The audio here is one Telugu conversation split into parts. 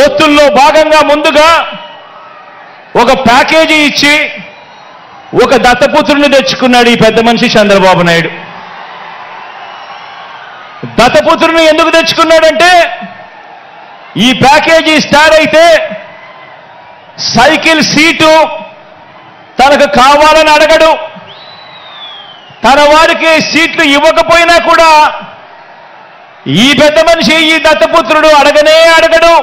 పొత్తుల్లో భాగంగా ముందుగా ఒక ప్యాకేజీ ఇచ్చి ఒక దత్తపుత్రుని తెచ్చుకున్నాడు ఈ పెద్ద మనిషి చంద్రబాబు నాయుడు. దత్తపుత్రుని ఎందుకు తెచ్చుకున్నాడంటే ఈ ప్యాకేజీ స్టార్ అయితే సైకిల్ సీటు తనకు కావాలని అడగడు, తన వారికి సీట్లు ఇవ్వకపోయినా కూడా ఈ పెద్ద మనిషి ఈ దత్తపుత్రుడు అడగనే అడగడు.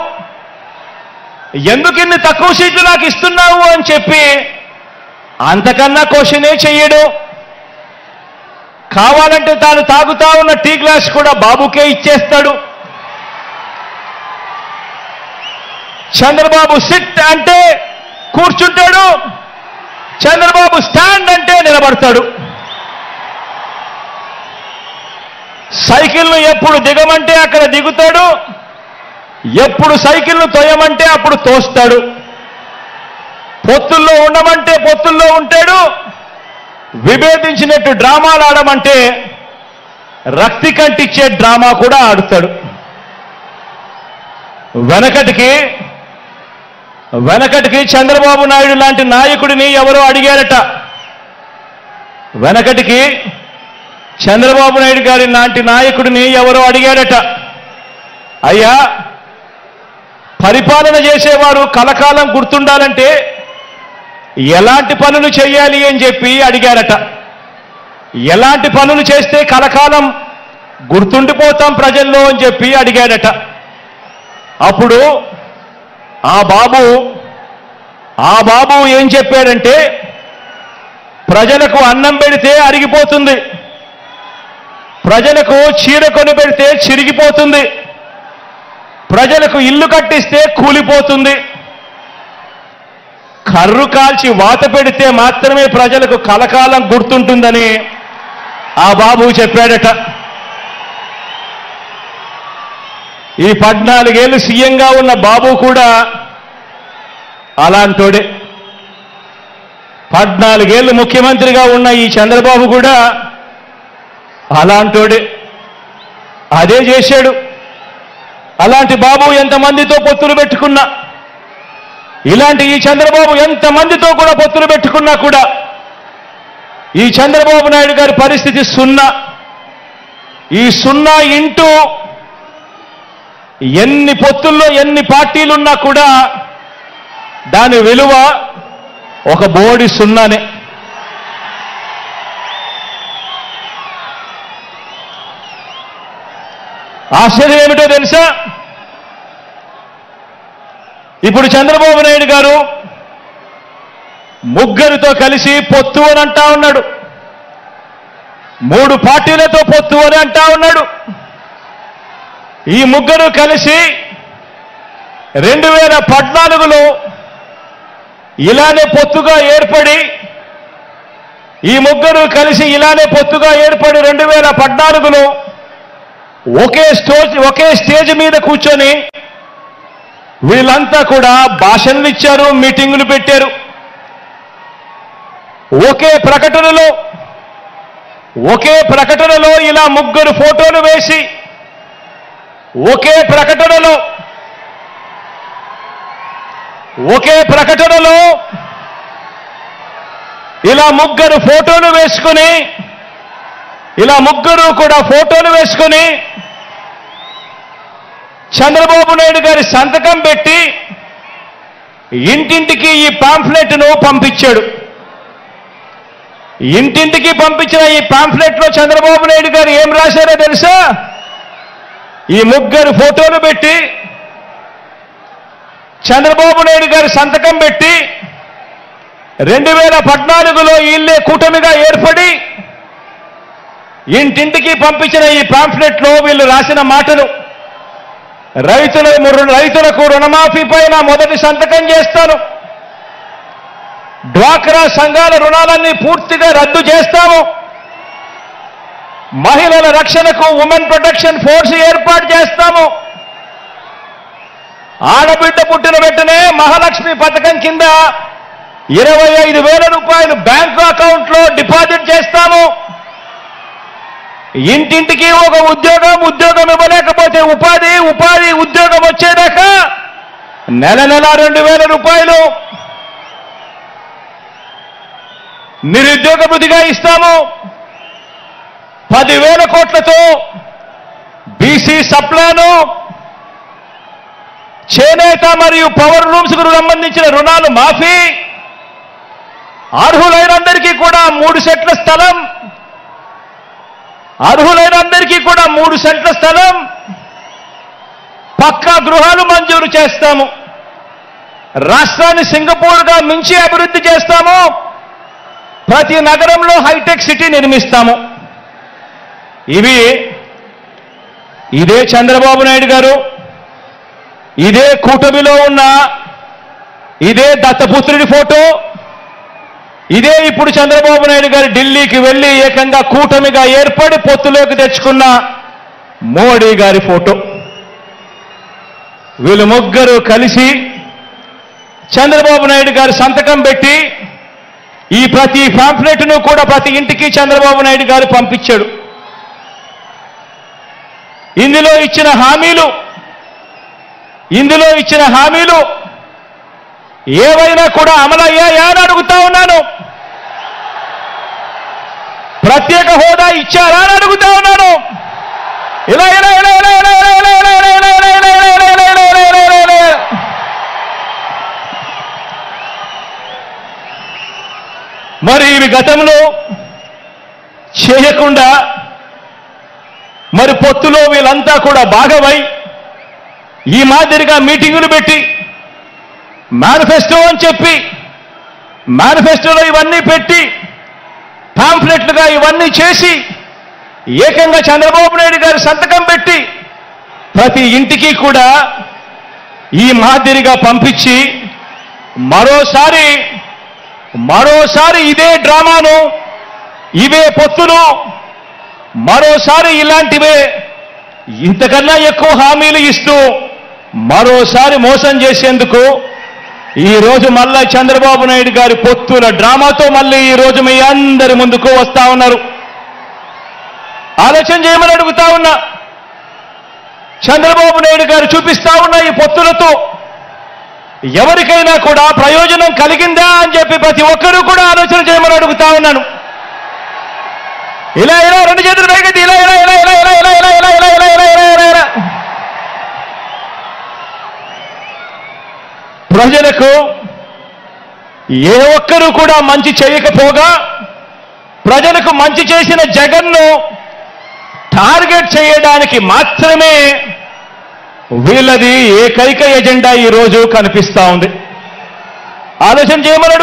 ఎందుకు ఇన్ని తక్కువ సీట్లు నాకు ఇస్తున్నావు అని చెప్పి అంతకన్నా క్వశ్చనే చెయ్యడు. కావాలంటే తాను తాగుతా ఉన్న టీ గ్లాస్ కూడా బాబుకే ఇచ్చేస్తాడు. చంద్రబాబు సిట్ అంటే కూర్చుంటాడు, చంద్రబాబు స్టాండ్ అంటే నిలబడతాడు. సైకిల్ను ఎప్పుడు దిగమంటే అక్కడ దిగుతాడు, ఎప్పుడు సైకిల్ను తోయమంటే అప్పుడు తోస్తాడు. పొత్తుల్లో ఉండమంటే పొత్తుల్లో ఉంటాడు, విభేదించినట్టు డ్రామాలు ఆడమంటే రక్తి కంటిచ్చే డ్రామా కూడా ఆడుతాడు. వెనకటికి చంద్రబాబు నాయుడు లాంటి నాయకుడిని ఎవరో అడిగారట. వెనకటికి చంద్రబాబు నాయుడు గారి లాంటి నాయకుడిని ఎవరో అడిగారట, అయ్యా పరిపాలన చేసేవారు కలకాలం గుర్తుండాలంటే ఎలాంటి పనులు చేయాలి అని చెప్పి అడిగారట. ఎలాంటి పనులు చేస్తే కలకాలం గుర్తుండిపోతాం ప్రజల్లో అని చెప్పి అడిగాడట. అప్పుడు ఆ బాబు ఏం చెప్పాడంటే, ప్రజలకు అన్నం పెడితే అరిగిపోతుంది, ప్రజలకు చీర కొని పెడితే చిరిగిపోతుంది, ప్రజలకు ఇల్లు కట్టిస్తే కూలిపోతుంది, కర్రు కాల్చి వాత పెడితే మాత్రమే ప్రజలకు కలకాలం గుర్తుంటుందని ఆ బాబు చెప్పాడట. ఈ 14 ఏళ్ళు సీఎంగా ఉన్న బాబు కూడా అలాంటోడే. 14 ఏళ్ళు ముఖ్యమంత్రిగా ఉన్న ఈ చంద్రబాబు కూడా అలాంటోడే. అదే చేశాడు. అలాంటి బాబు ఎంతమందితో పొత్తులు పెట్టుకున్నా, ఇలాంటి ఈ చంద్రబాబు ఎంతమందితో కూడా పొత్తులు పెట్టుకున్నా కూడా ఈ చంద్రబాబు నాయుడు గారి పరిస్థితి సున్నా. ఈ సున్నా ఇంటూ ఎన్ని పొత్తుల్లో ఎన్ని పార్టీలున్నా కూడా దాని విలువ ఒక బోడి సున్నానే. ఆశ్చర్యం ఏమిటో తెలుసా, ఇప్పుడు చంద్రబాబు నాయుడు గారు ముగ్గురితో కలిసి పొత్తు అని అంటా ఉన్నాడు, 3 పార్టీలతో పొత్తు అని అంటా ఉన్నాడు. ఈ ముగ్గురు కలిసి 2014లో ఇలానే పొత్తుగా ఏర్పడి 2014లో ఒకే స్టేజ్ మీద కూర్చొని వీళ్ళంతా కూడా భాషణలు ఇచ్చారు, మీటింగులు పెట్టారు. ఒకే ప్రకటనలో ఇలా ముగ్గురు ఫోటోలు వేసి ఒకే ప్రకటనలో ఇలా ముగ్గురు ఫోటోలు వేసుకుని చంద్రబాబు నాయుడు గారి సంతకం పెట్టి ఇంటింటికి ఈ పాంఫ్లెట్ను పంపించాడు. ఇంటింటికి పంపించిన ఈ పాంఫ్లెట్లో చంద్రబాబు నాయుడు గారు ఏం రాశారో తెలుసా? ఈ ముగ్గురు ఫోటోలు పెట్టి చంద్రబాబు నాయుడు గారి సంతకం పెట్టి 2014లో వీళ్ళే కూటమిగా ఏర్పడి ఇంటింటికి పంపించిన ఈ పాంఫ్లెట్లో వీళ్ళు రాసిన మాటలు, రైతులకు రుణమాఫీ పైన మొదటి సంతకం చేస్తాను, డ్వాక్రా సంఘాల రుణాలన్నీ పూర్తిగా రద్దు చేస్తాము, మహిళల రక్షణకు ఉమెన్ ప్రొటెక్షన్ ఫోర్స్ ఏర్పాటు చేస్తాము, ఆడబిడ్డ పుట్టిన వెంటనే మహాలక్ష్మి పథకం కింద 25,000 రూపాయలు బ్యాంకు అకౌంట్లో డిపాజిట్ చేస్తాము, ఇంటింటికి ఒక ఉద్యోగం ఇవ్వలేకపోతే ఉపాధి ఉద్యోగం వచ్చేదాకా నెల 2,000 రూపాయలు నిరుద్యోగ భృతిగా ఇస్తాము. 10,000 కోట్లతో బీసీ సప్లాను, చేనేత మరియు పవర్ లూమ్స్ కు సంబంధించిన రుణాలు మాఫీ, అర్హులైనందరికీ కూడా 3 సెంట్ల స్థలం, అర్హులైనందరికీ కూడా 3 సెంట్ల స్థలం, పక్కా గృహాలు మంజూరు చేస్తాము. రాష్ట్రాన్ని సింగపూర్గా మించి అభివృద్ధి చేస్తాము. ప్రతి నగరంలో హైటెక్ సిటీ నిర్మిస్తాము. ఇదే చంద్రబాబు నాయుడు గారు, ఇదే కూటమిలో ఉన్న ఇదే దత్తపుత్రుడి ఫోటో, ఇదే ఇప్పుడు చంద్రబాబు నాయుడు గారు ఢిల్లీకి వెళ్ళి ఏకంగా కూటమిగా ఏర్పడి పొత్తులోకి తెచ్చుకున్న మోడీ గారి ఫోటో. వీళ్ళు ముగ్గురు కలిసి చంద్రబాబు నాయుడు గారు సంతకం పెట్టి ఈ ప్రతి పాంఫ్లెట్ను కూడా ప్రతి ఇంటికి చంద్రబాబు నాయుడు గారు పంపించాడు. ఇందులో ఇచ్చిన హామీలు ఏవైనా కూడా అమలయ్యాయా అని అడుగుతా ఉన్నాను. ప్రత్యేక హోదా ఇచ్చారా అని అడుగుతా ఉన్నాను. మరి ఇవి గతంలో చేయకుండా మరి పొత్తులో వీళ్ళంతా కూడా భాగమై ఈ మాదిరిగా మీటింగులు పెట్టి మేనిఫెస్టో అని చెప్పి మేనిఫెస్టోలో ఇవన్నీ పెట్టి పాంఫ్లెట్లుగా ఇవన్నీ చేసి ఏకంగా చంద్రబాబు నాయుడు గారు సంతకం పెట్టి ప్రతి ఇంటికి కూడా ఈ మాదిరిగా పంపించి మరోసారి ఇదే డ్రామాను, ఇవే పొత్తులు, మరోసారి ఇలాంటివే ఇంతకన్నా ఎక్కువ హామీలు ఇస్తూ మరోసారి మోసం చేసేందుకు ఈరోజు మళ్ళా చంద్రబాబు నాయుడు గారి పొత్తుల డ్రామాతో మళ్ళీ ఈరోజు మీ అందరి ముందుకు వస్తా ఉన్నారు. ఆలోచన చేయమని అడుగుతా ఉన్నా. చంద్రబాబు నాయుడు గారు చూపిస్తా ఉన్న ఈ పొత్తులతో ఎవరికైనా కూడా ప్రయోజనం కలిగిందా అని చెప్పి ప్రతి ఒక్కరూ కూడా ఆలోచన చేయమని అడుగుతా ఉన్నాను. ఇలా రెండు చేతులు పైకెత్తి ఇలా ప్రజలకు ఏ ఒక్కరూ కూడా మంచి చేయకపోగా ప్రజలకు మంచి చేసిన జగన్ను టార్గెట్ చేయడానికి మాత్రమే వీళ్ళది ఏకైక ఎజెండా ఈరోజు కనిపిస్తా ఉంది. ఆలోచన చేయమని